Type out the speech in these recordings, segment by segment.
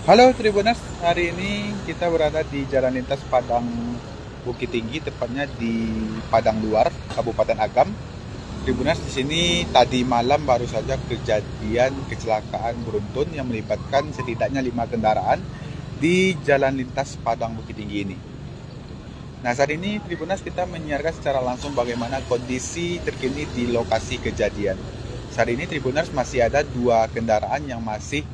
Halo Tribuners, hari ini kita berada di Jalan Lintas Padang Bukit Tinggi, tepatnya di Padang Luar, Kabupaten Agam. Tribuners, di sini tadi malam baru saja kejadian kecelakaan beruntun yang melibatkan setidaknya 5 kendaraan di Jalan Lintas Padang Bukit Tinggi ini. Nah, saat ini Tribuners kita menyiarkan secara langsung bagaimana kondisi terkini di lokasi kejadian. Saat ini Tribuners masih ada 2 kendaraan yang masih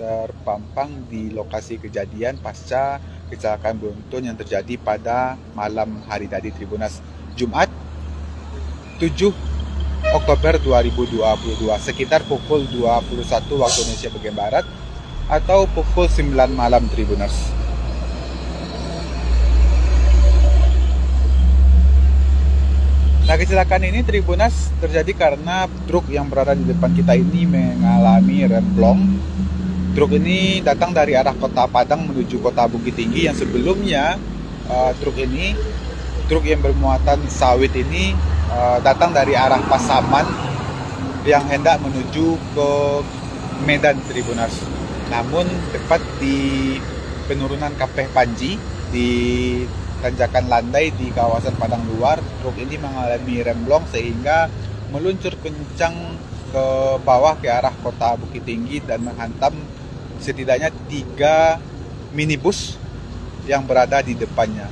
terpampang di lokasi kejadian pasca kecelakaan beruntun yang terjadi pada malam hari tadi, Tribuners, Jumat 7 Oktober 2022 sekitar pukul 21 waktu Indonesia bagian Barat atau pukul 9 malam, Tribuners. Nah, kecelakaan ini Tribuners terjadi karena truk yang berada di depan kita ini mengalami remblong. Truk ini datang dari arah Kota Padang menuju Kota Bukit Tinggi, yang sebelumnya truk yang bermuatan sawit ini datang dari arah Pasaman yang hendak menuju ke Medan, Tribuners. Namun tepat di penurunan Kapeh Panji di tanjakan landai di kawasan Padang Luar, truk ini mengalami remblong sehingga meluncur kencang ke bawah ke arah Kota Bukit Tinggi dan menghantam setidaknya 3 minibus yang berada di depannya.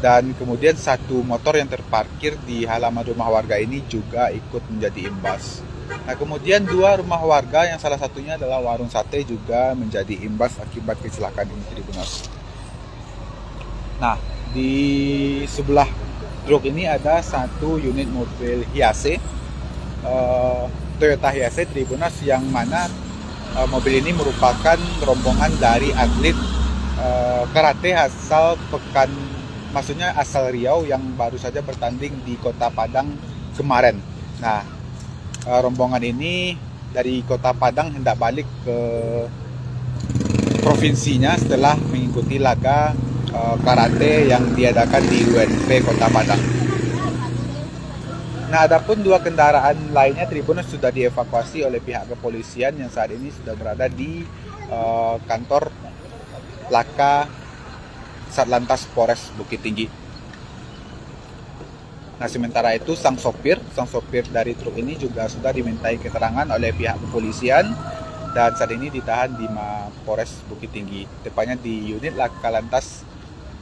Dan kemudian 1 motor yang terparkir di halaman rumah warga ini juga ikut menjadi imbas. Nah, kemudian 2 rumah warga yang salah satunya adalah warung sate juga menjadi imbas akibat kecelakaan ini, Tribuners. Nah, di sebelah truk ini ada 1 unit mobil Hiace, Toyota Hiace, Tribuners, yang mana mobil ini merupakan rombongan dari atlet karate asal asal Riau yang baru saja bertanding di Kota Padang kemarin. Nah, rombongan ini dari Kota Padang hendak balik ke provinsinya setelah mengikuti laga karate yang diadakan di UNP Kota Padang. Nah, adapun 2 kendaraan lainnya, Tribuners, sudah dievakuasi oleh pihak kepolisian yang saat ini sudah berada di kantor Laka Satlantas Polres Bukit Tinggi. Nah, sementara itu sang sopir dari truk ini juga sudah dimintai keterangan oleh pihak kepolisian dan saat ini ditahan di Mapolres Bukit Tinggi, tepatnya di unit Laka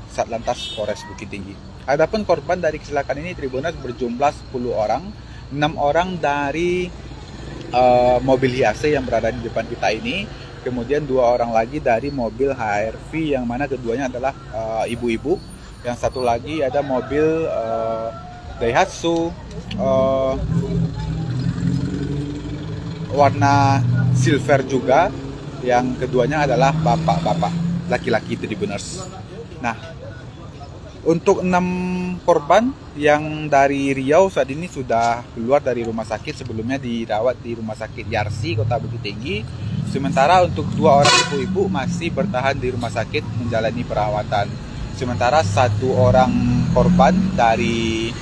Satlantas Polres Bukit Tinggi. Adapun korban dari kecelakaan ini, Tribuners, berjumlah 10 orang. 6 orang dari mobil Hiace yang berada di depan kita ini, kemudian 2 orang lagi dari mobil HRV yang mana keduanya adalah ibu-ibu. Yang satu lagi ada mobil Daihatsu warna silver juga, yang keduanya adalah bapak-bapak laki-laki, Tribuners. Nah, untuk 6 korban yang dari Riau saat ini sudah keluar dari rumah sakit, sebelumnya dirawat di Rumah Sakit Yarsi Kota Bukit Tinggi. Sementara untuk 2 orang ibu-ibu masih bertahan di rumah sakit menjalani perawatan. Sementara 1 orang korban dari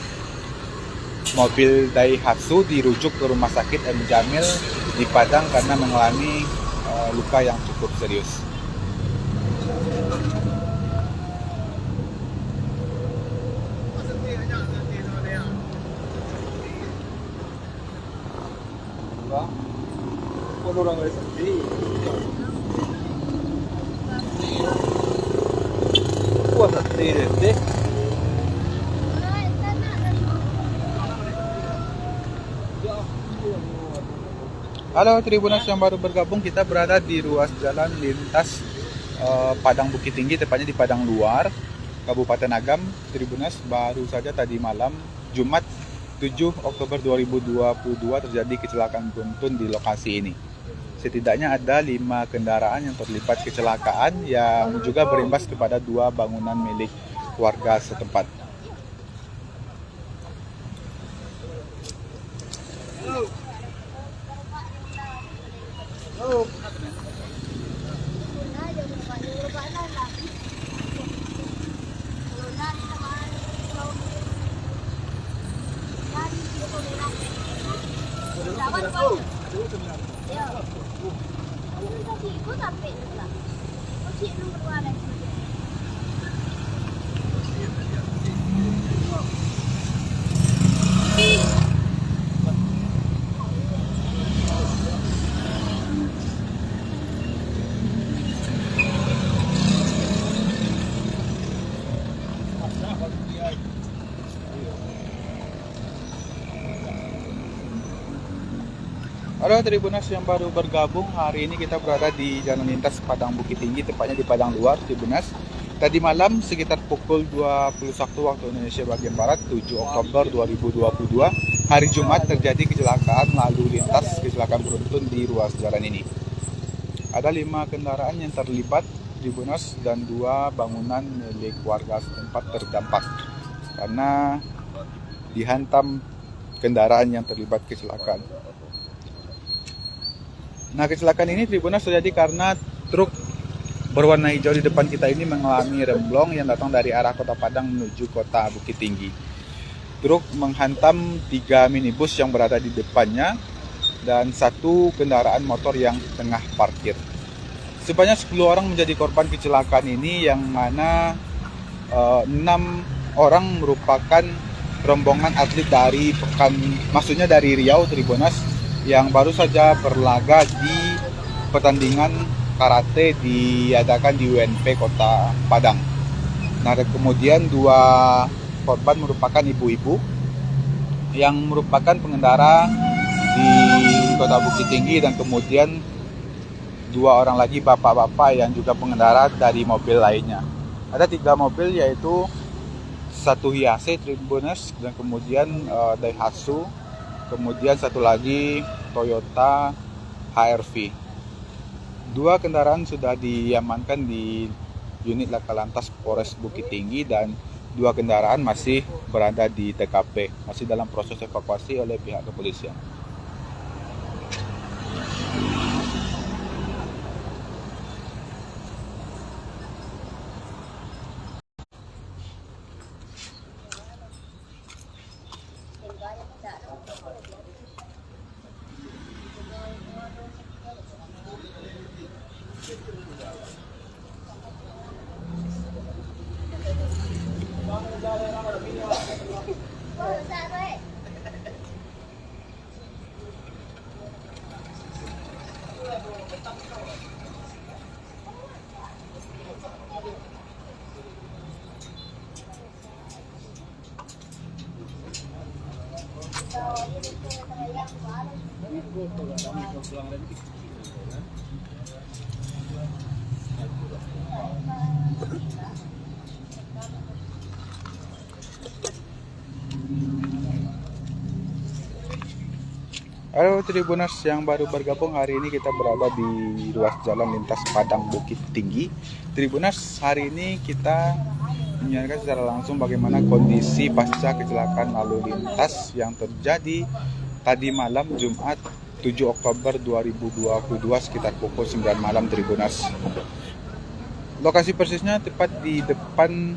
mobil Daihatsu dirujuk ke Rumah Sakit M. Jamil di Padang karena mengalami luka yang cukup serius. Halo Tribuners yang baru bergabung, kita berada di ruas jalan lintas Padang Bukit Tinggi, tepatnya di Padang Luar, Kabupaten Agam. Tribuners, baru saja tadi malam Jumat 7 Oktober 2022 terjadi kecelakaan beruntun di lokasi ini. Setidaknya ada 5 kendaraan yang terlibat kecelakaan yang juga berimbas kepada 2 bangunan milik warga setempat. Dapat, Pak. Ya. Ini tadi ibu sampai lah. Oh, cik lu keluar lagi. Halo Tribunas yang baru bergabung, hari ini kita berada di Jalan Lintas Padang Bukit Tinggi, tepatnya di Padang Luar, Tribunas. Tadi malam sekitar pukul 21 waktu Indonesia bagian Barat, 7 Oktober 2022, hari Jumat terjadi kecelakaan lalu lintas, kecelakaan beruntun di ruas jalan ini. Ada 5 kendaraan yang terlibat, Tribunas, dan 2 bangunan milik warga setempat terdampak karena dihantam kendaraan yang terlibat kecelakaan. Nah, kecelakaan ini Tribunas terjadi karena truk berwarna hijau di depan kita ini mengalami remblong yang datang dari arah Kota Padang menuju Kota Bukit Tinggi. Truk menghantam 3 minibus yang berada di depannya dan 1 kendaraan motor yang tengah parkir. Sebanyak 10 orang menjadi korban kecelakaan ini, yang mana 6 orang merupakan rombongan atlet dari dari Riau, Tribunas, yang baru saja berlaga di pertandingan karate diadakan di UNP Kota Padang. Nah, dan kemudian 2 korban merupakan ibu-ibu yang merupakan pengendara di Kota Bukit Tinggi, dan kemudian 2 orang lagi bapak-bapak yang juga pengendara dari mobil lainnya. Ada 3 mobil, yaitu 1 Hiace Tribunas, dan kemudian Daihatsu, kemudian 1 lagi Toyota HR-V. 2 kendaraan sudah diamankan di unit Laka Lantas Polres Bukit Tinggi, dan 2 kendaraan masih berada di TKP, masih dalam proses evakuasi oleh pihak kepolisian. Halo Tribunas yang baru bergabung, hari ini kita berada di ruas jalan lintas Padang Bukit Tinggi. Tribunas, hari ini kita menyaksikan secara langsung bagaimana kondisi pasca kecelakaan lalu lintas yang terjadi tadi malam Jumat 7 Oktober 2022 sekitar pukul 9 malam, Tribunas. Lokasi persisnya tepat di depan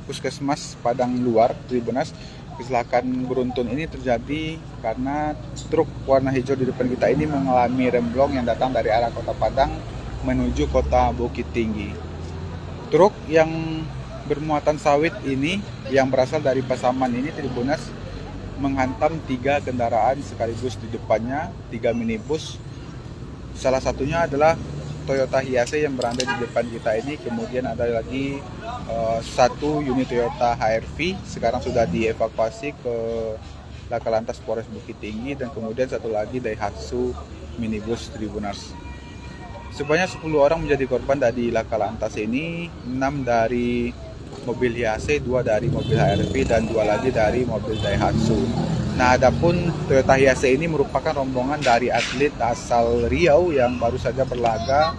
Puskesmas Padang Luar, Tribunas. Kecelakaan beruntun ini terjadi karena truk warna hijau di depan kita ini mengalami remblong yang datang dari arah Kota Padang menuju Kota Bukit Tinggi. Truk yang bermuatan sawit ini, yang berasal dari Pasaman ini, Tribunas, menghantam 3 kendaraan sekaligus di depannya, 3 minibus. Salah satunya adalah Toyota Hiace yang berada di depan kita ini, kemudian ada lagi 1 unit Toyota HR-V, sekarang sudah dievakuasi ke Laka Lantas Polres Bukit Tinggi, dan kemudian 1 lagi Daihatsu minibus, Tribunas. Sebanyak 10 orang menjadi korban dari Laka Lantas ini, 6 dari mobil Hiace, 2 dari mobil HR-V, dan 2 lagi dari mobil Daihatsu. Nah, adapun Toyota Hiace ini merupakan rombongan dari atlet asal Riau yang baru saja berlaga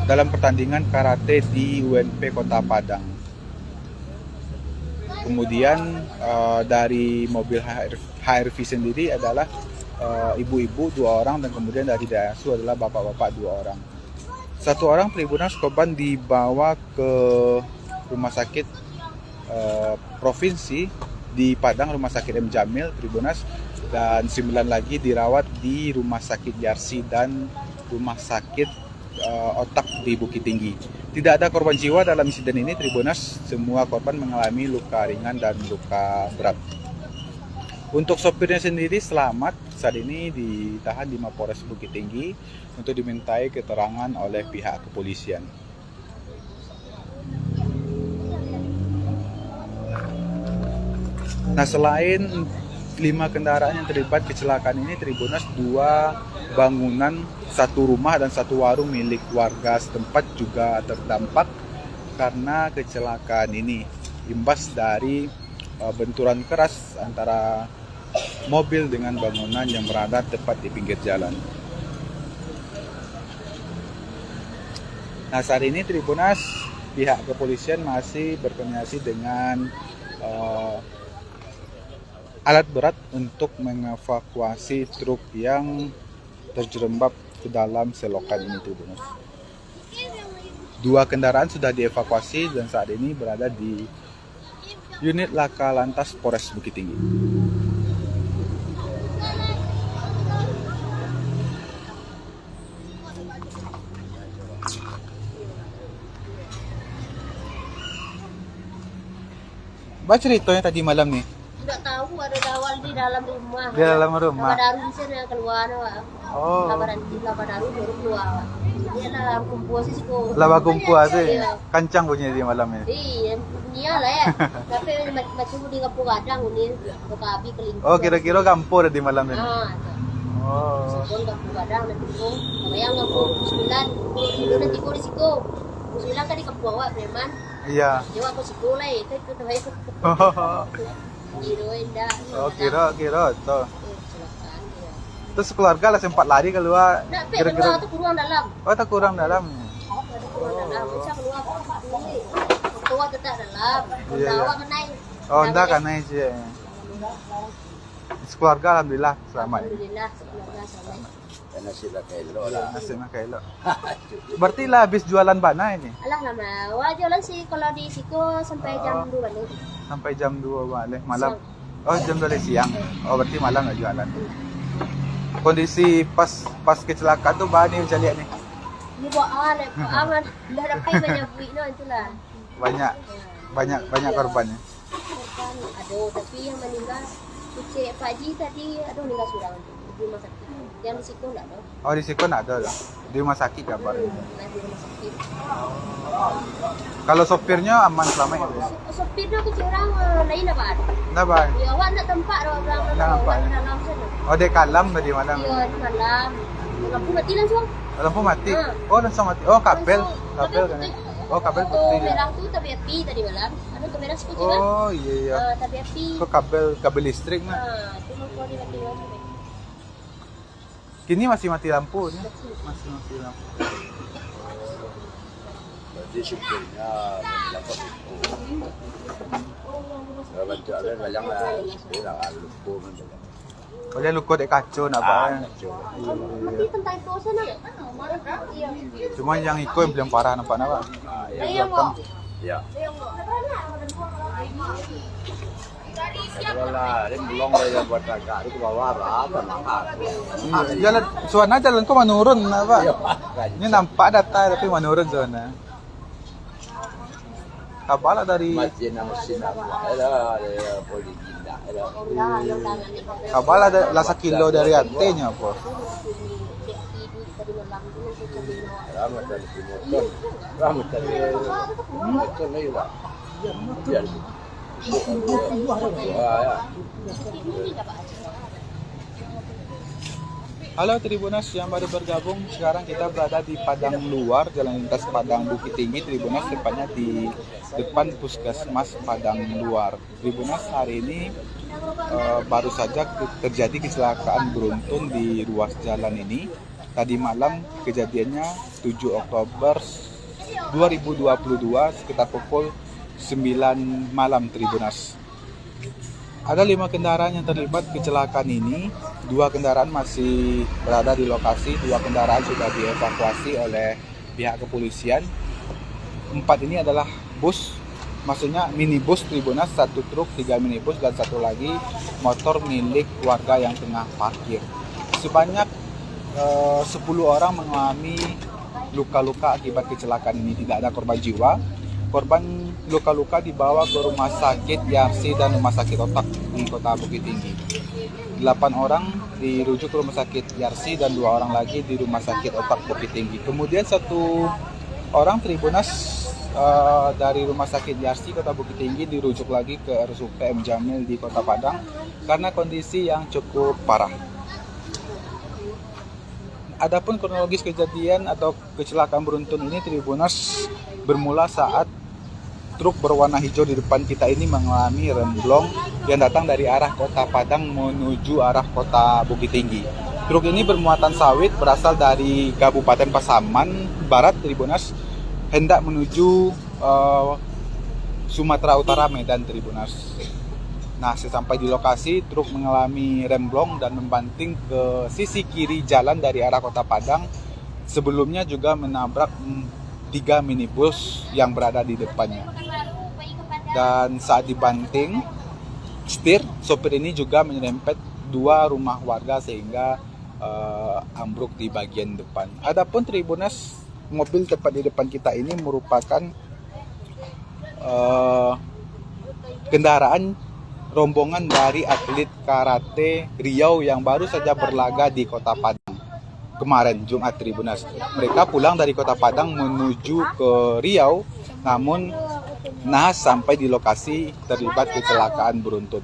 dalam pertandingan karate di UNP Kota Padang. Kemudian dari mobil HR-V sendiri adalah ibu-ibu 2 orang, dan kemudian dari Daihatsu adalah bapak-bapak 2 orang. 1 orang Tribunas korban dibawa ke rumah sakit provinsi di Padang, Rumah Sakit M. Jamil, Tribunas, dan 9 lagi dirawat di Rumah Sakit Yarsi dan Rumah Sakit Otak di Bukit Tinggi. Tidak ada korban jiwa dalam insiden ini Tribunas, semua korban mengalami luka ringan dan luka berat. Untuk sopirnya sendiri selamat, saat ini ditahan di Mapores Bukit Tinggi untuk dimintai keterangan oleh pihak kepolisian. Nah, selain 5 kendaraan yang terlibat kecelakaan ini Tribunas, 2 bangunan, 1 rumah dan 1 warung milik warga setempat juga terdampak karena kecelakaan ini, imbas dari benturan keras antara mobil dengan bangunan yang berada tepat di pinggir jalan. Nah, saat ini Tribunas, pihak kepolisian masih berkoordinasi dengan alat berat untuk mengevakuasi truk yang terjerembab ke dalam selokan ini Tribunas. 2 kendaraan sudah dievakuasi dan saat ini berada di unit Laka Lantas Polres Bukit Tinggi. Baca ceritanya tadi malam nih. Tidak tahu ada dawal di dalam rumah. Di dalam rumah. Laba daru di sana keluar Wak. Oh. Laba daru baru keluar Wak. Dia dalam kumpul sih kok. Laba kumpul sih. Iya. Kancang bunyi di malam ini. Iya, punya lah ya. Tapi macam di kampung kadang ini ke kabi kelingking. Oh, kira-kira kampur di malam ini. Ah, Oh. Sikon kampung kadang nanti kong. Bayang kampung 9. Dulu nanti kong di situ. 9 kan di kampung Wak Preman. Iya. Jawa aku sekolah ya, itu terbaik. Oh, Giroin dah. kira to. Kecelakaan dia. Terus keluarga lah sempat lari keluar. Nak pek keluar tu kurang dalam. Oh, tak kurang dalam. Keluar dalam. Bisa keluar. Keluar tetap dalam. Iya, Bawa iya. kenai. Oh, enggak kan sih. Keluarga alhamdulillah selamat. Alhamdulillah keluarga selamat. Karena sila kailo lah. Nasib nak elok. Berarti lah habis jualan bana ini Alah lama. Wah jualan sih kalau di Siko sampai jam 2 balik. sampai jam 2 balik malam. Oh, jam 2 siang. Oh, berarti malam nggak jualan. Kondisi pas kecelakaan tuh bani bisa lihat nih. Ini bawa aman. Dah dapat banyak duit no itulah. Banyak korbannya. Korban aduh tapi yang meninggal Cik Pak Haji tadi aduh meninggal sudah di rumah sakit. Yang di Siko enggak ada. Oh, di Sikon ada loh. Di rumah sakit kabarnya. Nah, di rumah sakit. Kalau sopirnya aman selama ini. Sopir tu aku curang lain apa? Kenapa? Ya awak nak tempat dah orang Nak tempat, ya? dalam sana. Oh, dia kalam tadi malam. Ya di malam. Lampu mati langsung. Lampu mati. Ha. Oh, langsung mati. Oh, kabel. Langsung. Kabel kan. putih. Oh, kabel Tu putih. merah tu tapi api tadi malam. Ada tu merah sekujur kan? Oh, iya iya. Tapi api. Kok kabel listrik nah. Tu mau di mati lampu. Kini masih mati lampu nih. Masih mati lampu. Jadi supirnya dapat itu. Kalau bantu ada banyak lah. Supir lah lupa macam. Oh, dia luko dek kacau nak apa kan. Mati tentang itu sana. Iya. Cuma yang ikut yang belum parah nampak nak. Iya, Mbak. Ya. Kalau lah, dia belum dia buat agak itu ke bawah apa mahal. Jalan suana jalan kok menurun apa? Ya, Ini nampak data tapi menurun zona. Kabala dari masih nama sinar lah, ada poli ginda, ada. kabala ada lah 1 kilo dari artinya apa? Ramai dari motor, ramai dari motor ni lah. Biar. Wah, ya. Halo Tribunas yang baru bergabung, sekarang kita berada di Padang Luar, Jalan Lintas Padang Bukit Tinggi Tribunas, tepatnya di depan Puskesmas Padang Luar. Tribunas, hari ini baru saja terjadi kecelakaan beruntun di ruas jalan ini. Tadi malam kejadiannya 7 Oktober 2022 sekitar pukul 9 malam Tribunas. Ada 5 kendaraan yang terlibat kecelakaan ini. 2 kendaraan masih berada di lokasi, 2 kendaraan sudah dievakuasi oleh pihak kepolisian. 4 ini adalah bus maksudnya minibus Tribunas, satu truk, 3 minibus, dan satu lagi motor milik warga yang tengah parkir. Sebanyak 10 orang mengalami luka-luka akibat kecelakaan ini. Tidak ada korban jiwa. Korban luka-luka dibawa ke rumah sakit Yarsi dan rumah sakit Otak di Kota Bukit Tinggi. 8 orang dirujuk ke rumah sakit Yarsi dan 2 orang lagi di rumah sakit Otak Bukit Tinggi. Kemudian 1 orang Tribunas dari rumah sakit Yarsi Kota Bukit Tinggi dirujuk lagi ke RSUP M Jamil di Kota Padang karena kondisi yang cukup parah. Adapun kronologis kejadian atau kecelakaan beruntun ini Tribunas bermula saat truk berwarna hijau di depan kita ini mengalami remblong yang datang dari arah Kota Padang menuju arah Kota Bukit Tinggi. Truk ini bermuatan sawit berasal dari Kabupaten Pasaman Barat Tribunas, hendak menuju Sumatera Utara Medan Tribunas. Nah, sesampai di lokasi, truk mengalami remblong dan membanting ke sisi kiri jalan dari arah Kota Padang. Sebelumnya juga menabrak 3 minibus yang berada di depannya. Dan saat dibanting setir, sopir ini juga menyerempet 2 rumah warga sehingga ambruk di bagian depan. Adapun Tribunas, mobil tepat di depan kita ini merupakan kendaraan rombongan dari atlet karate Riau yang baru saja berlaga di Kota Padang kemarin Jumat Tribunas. Mereka pulang dari Kota Padang menuju ke Riau, namun nahas sampai di lokasi terlibat kecelakaan beruntun.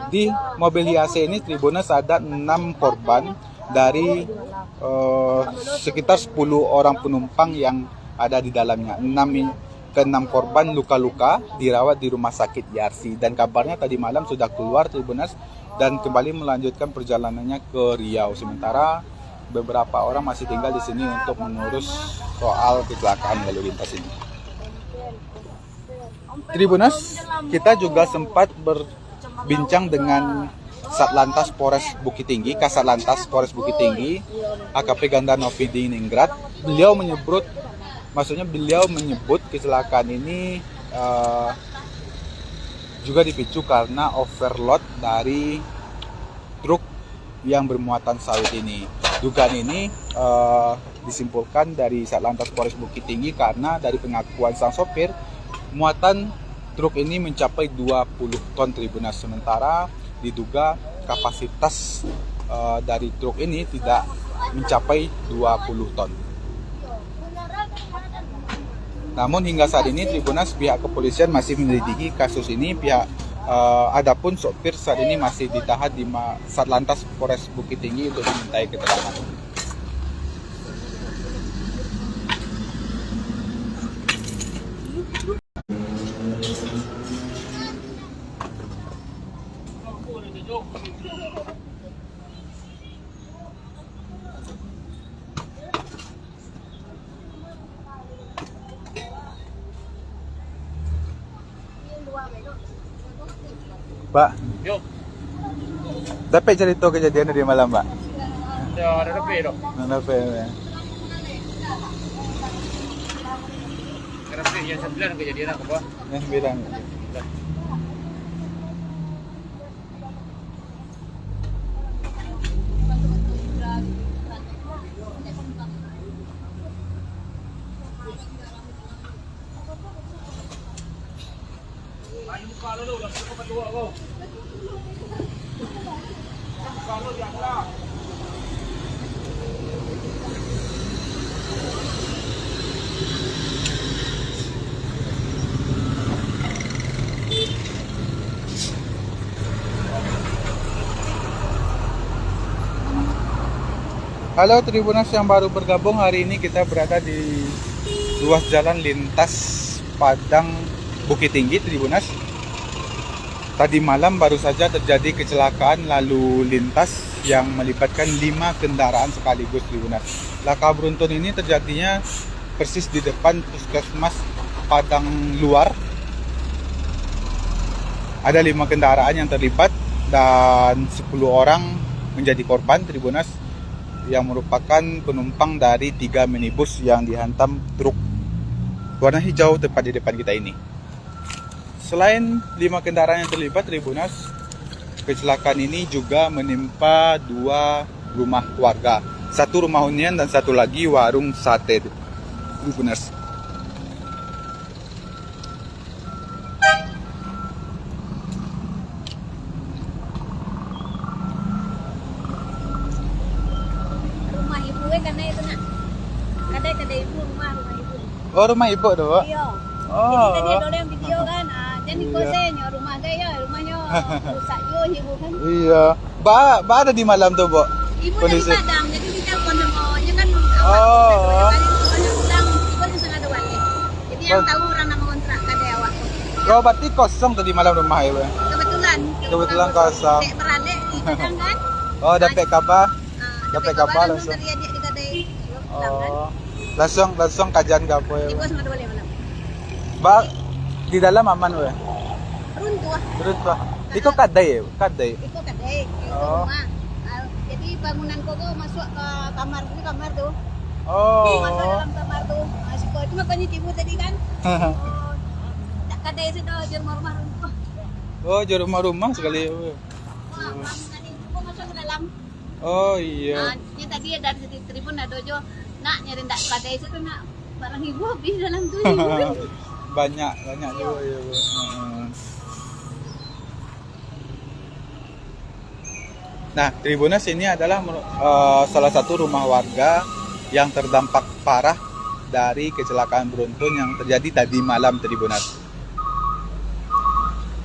Di mobil Hiace ini Tribunas ada 6 korban dari sekitar 10 orang penumpang yang ada di dalamnya. 6 korban luka-luka dirawat di rumah sakit Yarsi, dan kabarnya tadi malam sudah keluar Tribunas dan kembali melanjutkan perjalanannya ke Riau. Sementara beberapa orang masih tinggal di sini untuk mengurus soal kecelakaan lalu lintas ini. Tribunas, kita juga sempat berbincang dengan Satlantas Polres Bukit Tinggi, Kasatlantas Polres Bukit Tinggi, AKP Ganda Novi Diningrat. Beliau menyebut kecelakaan ini juga dipicu karena overload dari truk yang bermuatan sawit ini. Dugaan ini disimpulkan dari Satlantas Polres Bukit Tinggi karena dari pengakuan sang sopir, muatan truk ini mencapai 20 ton Tribunas, sementara diduga kapasitas dari truk ini tidak mencapai 20 ton. Namun hingga saat ini Tribunas, pihak kepolisian masih menyelidiki kasus ini. Adapun sopir saat ini masih ditahan di Satlantas Polres Bukit Tinggi untuk dimintai keterangan. Pak, Yo, dapat cerita kejadian dari malam, Pak? ada lebih dong. Kenapa ya? Karena yang 9 kejadian apa, Pak? Yang bilang. Halo Tribunas yang baru bergabung, hari ini kita berada di ruas jalan lintas Padang Bukit Tinggi Tribunas. Tadi malam baru saja terjadi kecelakaan lalu lintas yang melibatkan 5 kendaraan sekaligus Tribunas. Laka beruntun ini terjadinya persis di depan Puskesmas Padang Luar. Ada 5 kendaraan yang terlibat dan 10 orang menjadi korban Tribunas, yang merupakan penumpang dari 3 minibus yang dihantam truk warna hijau tepat di depan kita ini. Selain 5 kendaraan yang terlibat, Tribunas, kecelakaan ini juga menimpa 2 rumah warga. 1 rumah hunian dan 1 lagi warung sate, Tribunas. Rumah ibu karena itu nak. Kadang ibu rumah ibu. Oh, rumah ibu tuh, Pak? Iya. Oh. Jadi tadi ada yang video kan. Jadi Iya. kosennya rumahnya rusak juga ibu kan. Iya. Ba ada di malam tuh, Bu? Ibu Kondisi. dari Padang, jadi kita kondemonya kan Oh. pulang, ibu di sana ada wali. Jadi yang Oh. tahu orang nama kontrak kada awak. Oh, berarti kosong tadi malam rumah ibu. Kebetulan kosong. Dek beradik di Padang kan. Oh, dapat kabar? Ah, Dapat kabar langsung langsung. dari adik di kadai pulang kan. Oh. Langsung kajian ke apa ya? Ibu sama ada wali malam. Ba di dalam aman we. Runtuh. Terus Pak. Iko kadai ya? Kadai. Itu kadai itu Oh. rumah. Jadi bangunan koko masuk ke kamar tuh. Masuk Oh. dalam kamar tuh. Masih kok itu makanya ibu tadi kan. Oh, tak kadai sudah di rumah runtuh. Oh, di rumah-rumah sekali. Wah, bangunan ibu masuk ke dalam. Oh iya. Ini tadi dari tribun ada dojo nak nyari ndak kadai itu nak barang ibu habis dalam tuh. banyak juga ya, Bu. Nah, Tribunas ini adalah salah satu rumah warga yang terdampak parah dari kecelakaan beruntun yang terjadi tadi malam, Tribunas.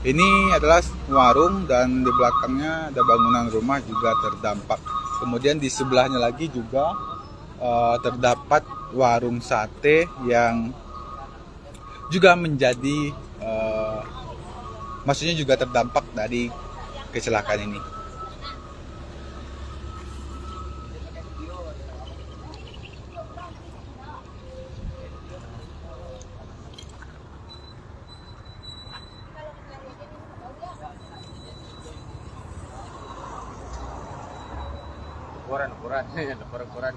Ini adalah warung dan di belakangnya ada bangunan rumah juga terdampak. Kemudian di sebelahnya lagi juga terdapat warung sate yang juga menjadi maksudnya juga terdampak dari kecelakaan ini. Koran.